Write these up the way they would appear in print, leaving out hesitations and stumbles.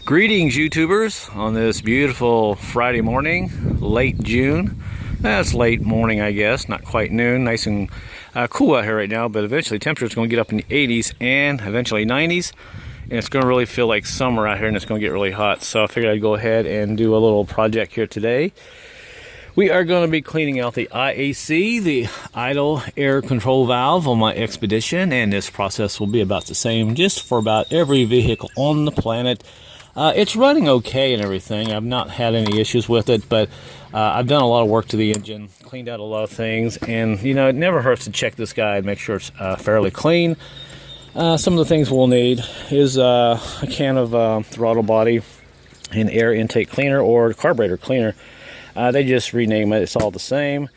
Greetings, YouTubers, on this beautiful Friday morning, late June. That's late morning, I guess, not quite noon. Nice and cool out here right now, but eventually temperature's going to get up in the 80s and eventually 90s. And it's going to really feel like summer out here, and it's going to get really hot. So I figured I'd go ahead and do a little project here today. We are going to be cleaning out the IAC, the idle air control valve, on my Expedition, and this process will be about the same just for about every vehicle on the planet. It's running okay and everything. I've not had any issues with it, but I've done a lot of work to the engine, cleaned out a lot of things, and you know, it never hurts to check this guy and make sure it's fairly clean. Some of the things we'll need is a can of throttle body and air intake cleaner or carburetor cleaner. They just rename it. It's all the same.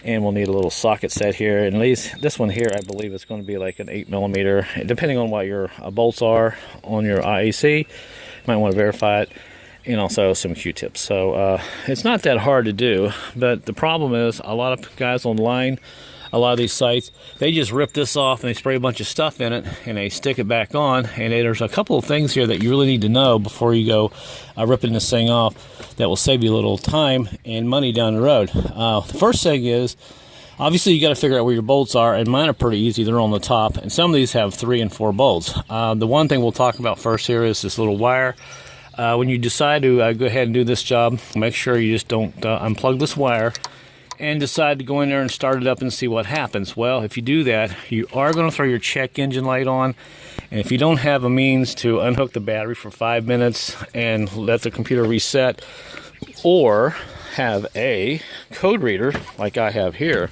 And we'll need a little socket set here. And at least this one here, I believe it's going to be like an 8mm, depending on what your bolts are on your IAC. You might want to verify it. And also some Q-tips. So it's not that hard to do. But the problem is a lot of guys online, a lot of these sites, they just rip this off and they spray a bunch of stuff in it and they stick it back on. And there's a couple of things here that you really need to know before you go ripping this thing off that will save you a little time and money down the road. The first thing is, obviously you got to figure out where your bolts are, and mine are pretty easy. They're on the top, and some of these have 3 and 4 bolts. The one thing we'll talk about first here is this little wire. When you decide to go ahead and do this job, make sure you just don't unplug this wire and decide to go in there and start it up and see what happens. Well, if you do that, you are going to throw your check engine light on, and if you don't have a means to unhook the battery for 5 minutes and let the computer reset, or have a code reader like I have here,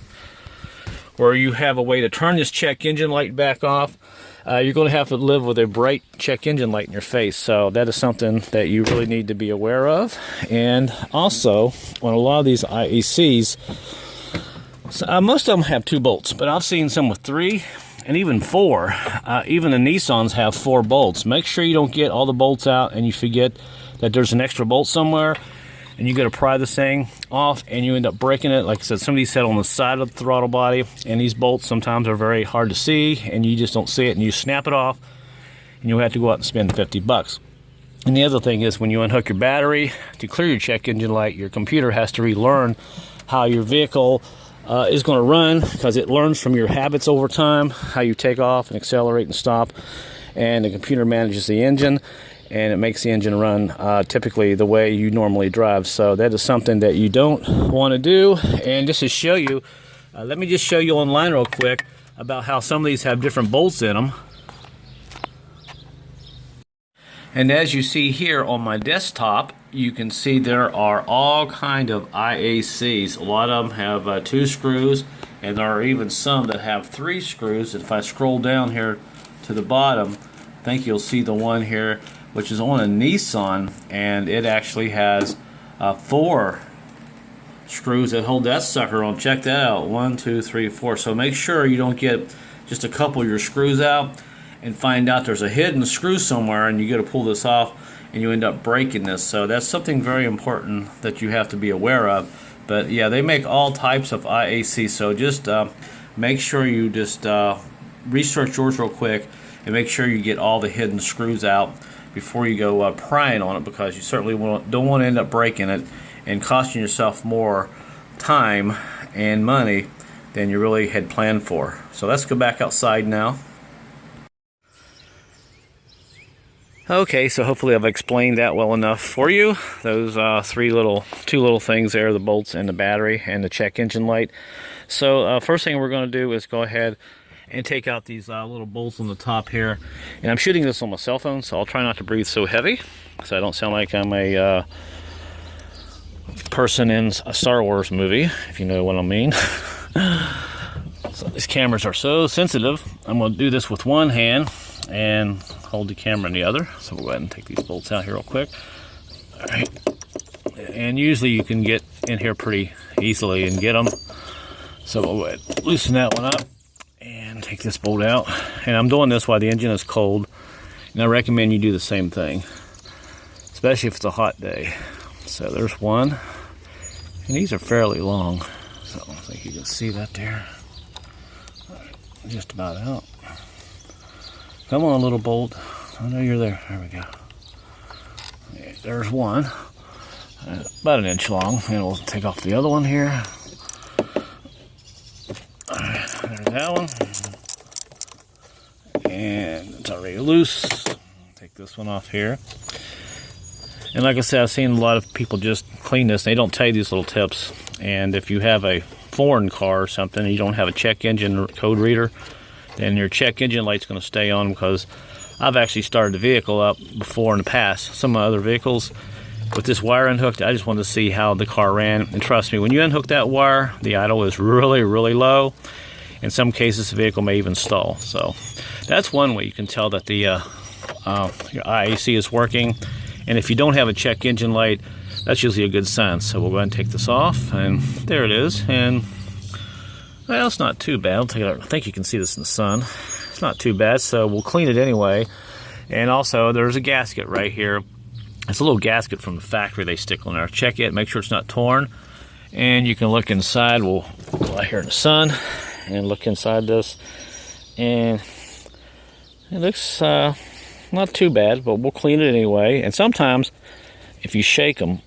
where you have a way to turn this check engine light back off, you're going to have to live with a bright check engine light in your face. So that is something that you really need to be aware of. And also, on a lot of these IACs, most of them have 2 bolts, but I've seen some with 3 and even 4. Even the Nissans have 4 bolts. Make sure you don't get all the bolts out and you forget that there's an extra bolt somewhere, and you got to pry this thing off and you end up breaking it. Like I said, some of these set on the side of the throttle body, and these bolts sometimes are very hard to see and you just don't see it, and you snap it off and you'll have to go out and spend 50 bucks. And the other thing is, when you unhook your battery to clear your check engine light, your computer has to relearn how your vehicle is going to run, because it learns from your habits over time, how you take off and accelerate and stop, and the computer manages the engine, and it makes the engine run typically the way you normally drive. So that is something that you don't want to do. And just to show you, let me just show you online real quick about how some of these have different bolts in them. And as you see here on my desktop, you can see there are all kind of IACs. A lot of them have 2 screws, and there are even some that have 3 screws. If I scroll down here to the bottom, I think you'll see the one here, which is on a Nissan, and it actually has 4 screws that hold that sucker on. Check that out, 1, 2, 3, 4. So make sure you don't get just a couple of your screws out and find out there's a hidden screw somewhere, and you got to pull this off and you end up breaking this. So that's something very important that you have to be aware of. But yeah, they make all types of IAC, so just make sure you just research yours real quick and make sure you get all the hidden screws out before you go prying on it, because you certainly don't want to end up breaking it and costing yourself more time and money than you really had planned for. So let's go back outside now. Okay, so hopefully I've explained that well enough for you. Those two little things there, the bolts and the battery and the check engine light. So first thing we're going to do is go ahead and take out these little bolts on the top here. And I'm shooting this on my cell phone, so I'll try not to breathe so heavy, so I don't sound like I'm a person in a Star Wars movie, if you know what I mean. So these cameras are so sensitive. I'm going to do this with one hand and hold the camera in the other. So we'll go ahead and take these bolts out here real quick. All right. And usually you can get in here pretty easily and get them. So we'll go ahead and loosen that one up and take this bolt out. And I'm doing this while the engine is cold, and I recommend you do the same thing, especially if it's a hot day. So there's one, and these are fairly long, so I think you can see that there. All right, just about out. Come on, little bolt. I know you're there. There we go. There's one, about an inch long, and we'll take off the other one here. There's that one, and it's already loose. Take this one off here. And like I said, I've seen a lot of people just clean this. They don't tell you these little tips. And if you have a foreign car or something, and you don't have a check engine code reader, then your check engine light's going to stay on, because I've actually started the vehicle up before in the past, some of my other vehicles, with this wire unhooked. I just wanted to see how the car ran. And trust me, when you unhook that wire, the idle is really, really low. In some cases, the vehicle may even stall. So that's one way you can tell that the your IAC is working. And if you don't have a check engine light, that's usually a good sign. So we'll go ahead and take this off, and there it is. And well, it's not too bad. I'll take it out. I think you can see this in the sun. It's not too bad, so we'll clean it anyway. And also, there's a gasket right here. It's a little gasket from the factory they stick on there. Check it, make sure it's not torn. And you can look inside. We'll go out here in the sun and look inside this. And it looks not too bad, but we'll clean it anyway. And sometimes, if you shake them,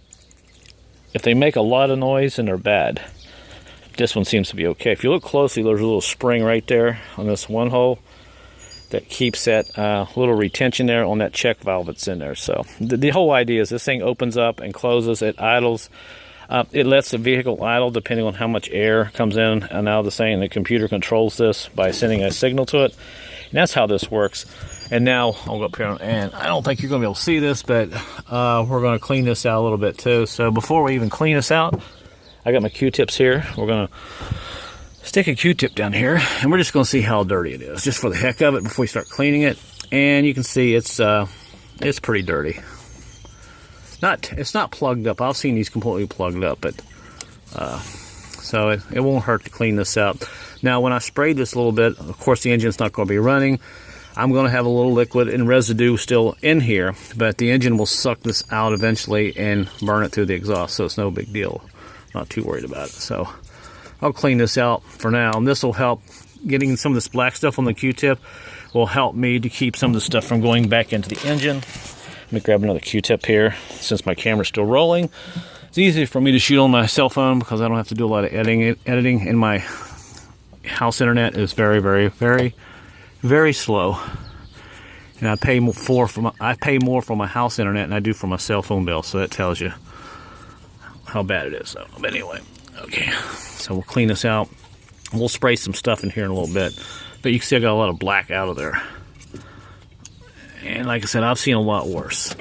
if they make a lot of noise, then they're bad. This one seems to be okay. If you look closely, there's a little spring right there on this one hole that keeps that little retention there on that check valve that's in there. So the whole idea is this thing opens up and closes, it idles. It lets the vehicle idle depending on how much air comes in and out of the thing. And the computer controls this by sending a signal to it. And that's how this works. And now I'll go up here, and I don't think you're going to be able to see this, but we're going to clean this out a little bit too. So before we even clean this out, I got my Q-tips here. We're going to stick a Q-tip down here, and we're just going to see how dirty it is, just for the heck of it before we start cleaning it. And you can see it's pretty dirty. It's not plugged up. I've seen these completely plugged up, but so it won't hurt to clean this out. Now, when I sprayed this a little bit, of course the engine's not going to be running. I'm going to have a little liquid and residue still in here, but the engine will suck this out eventually and burn it through the exhaust, so it's no big deal. Not too worried about it. So I'll clean this out for now, and this will help. Getting some of this black stuff on the Q-tip will help me to keep some of the stuff from going back into the engine. Let me grab another Q-tip here, since my camera's still rolling. It's easy for me to shoot on my cell phone because I don't have to do a lot of editing, and my house internet is very, very, very, very slow. And I pay more for my house internet than I do for my cell phone bill, so that tells you how bad it is. So, but anyway, okay, so we'll clean this out. We'll spray some stuff in here in a little bit, but you can see I got a lot of black out of there. And like I said, I've seen a lot worse.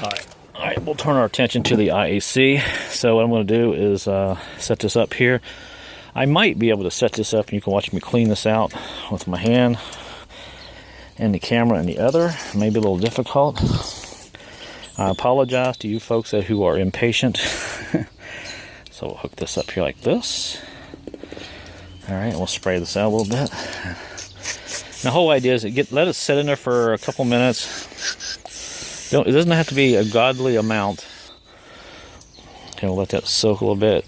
All right, we'll turn our attention to the IAC. So what I'm going to do is set this up here. I might be able to set this up, and you can watch me clean this out with my hand and the camera in the other. Maybe a little difficult. I apologize to you folks who are impatient. So we'll hook this up here like this. All right, we'll spray this out a little bit. The whole idea is let it sit in there for a couple minutes. It doesn't have to be a godly amount. Okay, we'll let that soak a little bit.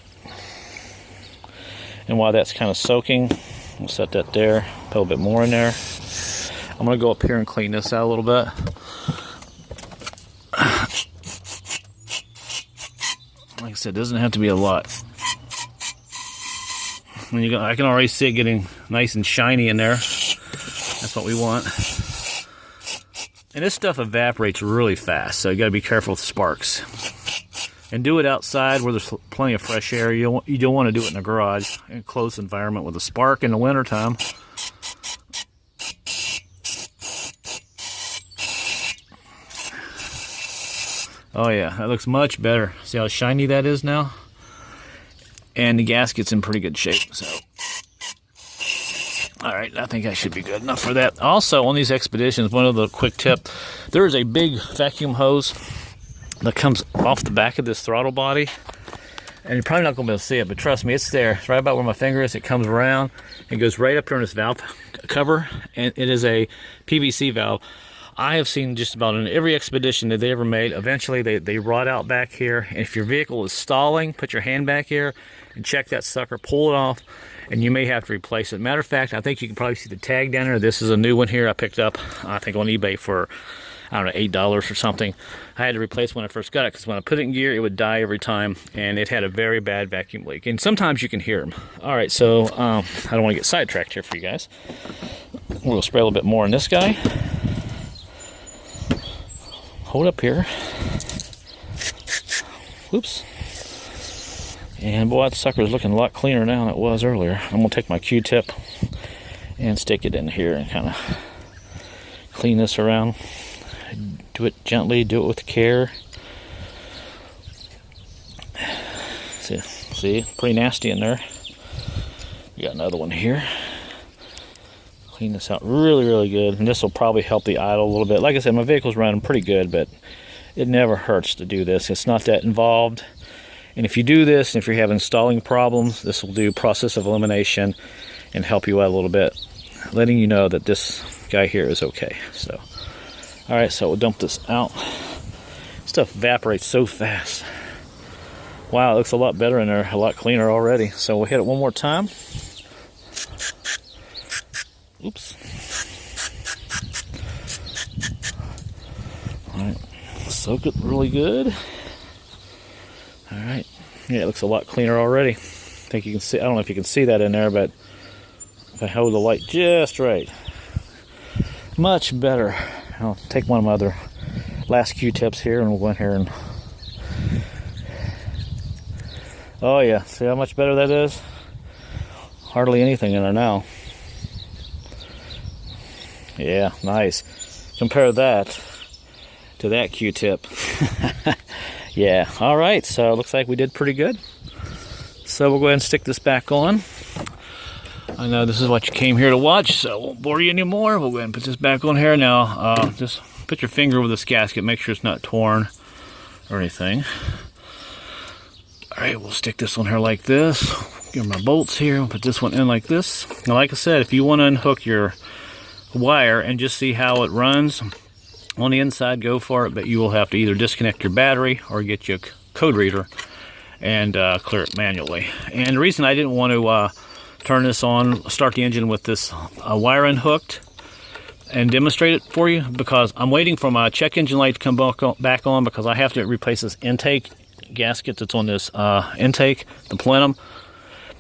And while that's kind of soaking, we'll set that there, put a little bit more in there. I'm going to go up here and clean this out a little bit. Like I said, it doesn't have to be a lot. I can already see it getting nice and shiny in there. That's what we want. And this stuff evaporates really fast, so you got to be careful with sparks. And do it outside where there's plenty of fresh air. You don't want to do it in a garage, in a closed environment with a spark in the wintertime. Oh yeah, that looks much better. See how shiny that is now? And the gasket's in pretty good shape, so. All right, I think I should be good enough for that. Also, on these expeditions, one other quick tip, there is a big vacuum hose that comes off the back of this throttle body. And you're probably not going to be able to see it, but trust me, it's there. It's right about where my finger is. It comes around and goes right up here on this valve cover, and it is a PVC valve. I have seen just about in every expedition that they ever made, eventually they rot out back here. And if your vehicle is stalling, put your hand back here and check that sucker, pull it off, and you may have to replace it. Matter of fact, I think you can probably see the tag down there. This is a new one here I picked up, I think on eBay for, I don't know, $8 or something. I had to replace when I first got it because when I put it in gear, it would die every time, and it had a very bad vacuum leak. And sometimes you can hear them. All right, so I don't want to get sidetracked here for you guys. We'll spray a little bit more on this guy. Hold up here. Whoops. And boy, that sucker is looking a lot cleaner now than it was earlier. I'm going to take my Q-tip and stick it in here and kind of clean this around. Do it gently, do it with care. See, pretty nasty in there. We got another one here. Clean this out really, really good. And this will probably help the idle a little bit. Like I said, my vehicle's running pretty good, but it never hurts to do this. It's not that involved. And if you do this, and if you're having stalling problems, this will do process of elimination and help you out a little bit, letting you know that this guy here is okay. So, all right, so we'll dump this out. Stuff evaporates so fast. Wow, it looks a lot better in there, a lot cleaner already. So we'll hit it one more time. Oops. All right, soak it really good. All right, yeah, it looks a lot cleaner already. I think you can see, I don't know if you can see that in there, but if I hold the light just right, much better. I'll take one of my other last Q-tips here and we'll go in here and, oh yeah, see how much better that is? Hardly anything in there now. Yeah, nice. Compare that to that Q-tip. Yeah, all right, so it looks like we did pretty good. So we'll go ahead and stick this back on. I know this is what you came here to watch, so I won't bore you anymore. We'll go ahead and put this back on here now. Just put your finger over this gasket, make sure it's not torn or anything. All right, we'll stick this on here like this. Give my bolts here, we'll put this one in like this. Now, like I said, if you want to unhook your wire and just see how it runs, on the inside, go for it, but you will have to either disconnect your battery or get you a code reader and clear it manually. And the reason I didn't want to turn this on, start the engine with this wire unhooked and demonstrate it for you, because I'm waiting for my check engine light to come back on, because I have to replace this intake gasket that's on this intake, the plenum,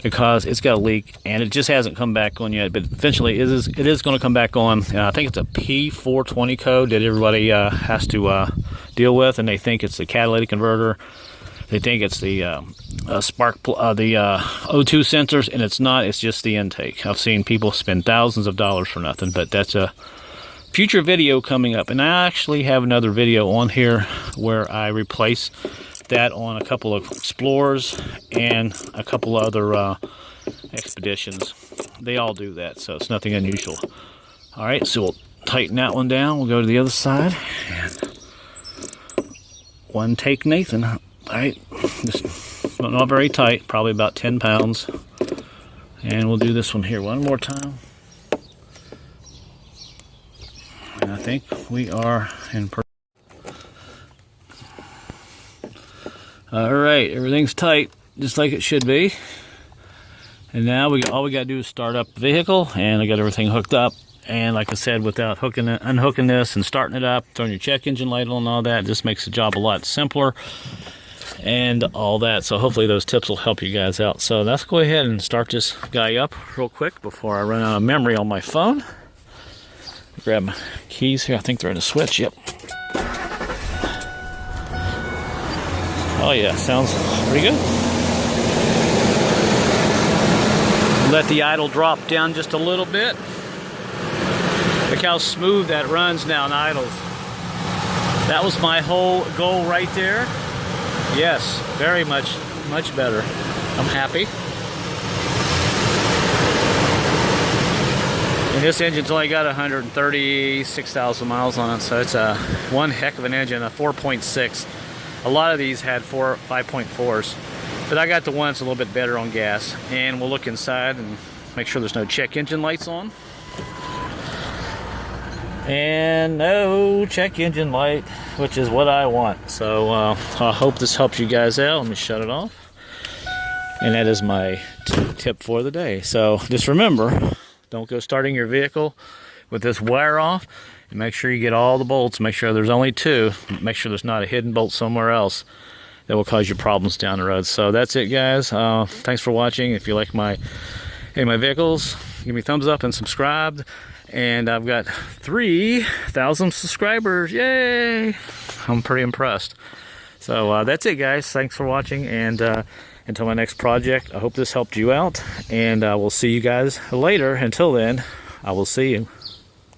because it's got a leak and it just hasn't come back on yet, but eventually it is going to come back on. I think it's a P420 code that everybody has to deal with, and they think it's the catalytic converter. They think it's the the O2 sensors, and it's not. It's just the intake. I've seen people spend thousands of dollars for nothing, but that's a future video coming up. And I actually have another video on here where I replace that on a couple of Explorers and a couple other Expeditions. They all do that, so it's nothing unusual. All right, so we'll tighten that one down. We'll go to the other side. And one take Nathan. All right, just not very tight, probably about 10 pounds. And we'll do this one here one more time. And I think we are in perfect. All right, everything's tight, just like it should be. And now all we got to do is start up the vehicle, and I got everything hooked up. And like I said, without unhooking this and starting it up, throwing your check engine light on and all that, just makes the job a lot simpler and all that. So hopefully those tips will help you guys out. So let's go ahead and start this guy up real quick before I run out of memory on my phone. Grab my keys here. I think they're in the switch. Yep. Oh yeah, sounds pretty good. Let the idle drop down just a little bit. Look how smooth that runs now in idles. That was my whole goal right there. Yes, very much better. I'm happy. And this engine's only got 136,000 miles on it, so it's one heck of an engine, a 4.6. A lot of these had 5.4s, but I got the one that's a little bit better on gas. And we'll look inside and make sure there's no check engine lights on. And no check engine light, which is what I want. So I hope this helps you guys out. Let me shut it off. And that is my tip for the day. So just remember, don't go starting your vehicle with this wire off. And make sure you get all the bolts. Make sure there's only 2. Make sure there's not a hidden bolt somewhere else that will cause you problems down the road. So that's it, guys. Thanks for watching. If you like my vehicles, give me a thumbs up and subscribe. And I've got 3,000 subscribers. Yay! I'm pretty impressed. So that's it, guys. Thanks for watching. And until my next project, I hope this helped you out. And we'll see you guys later. Until then, I will see you.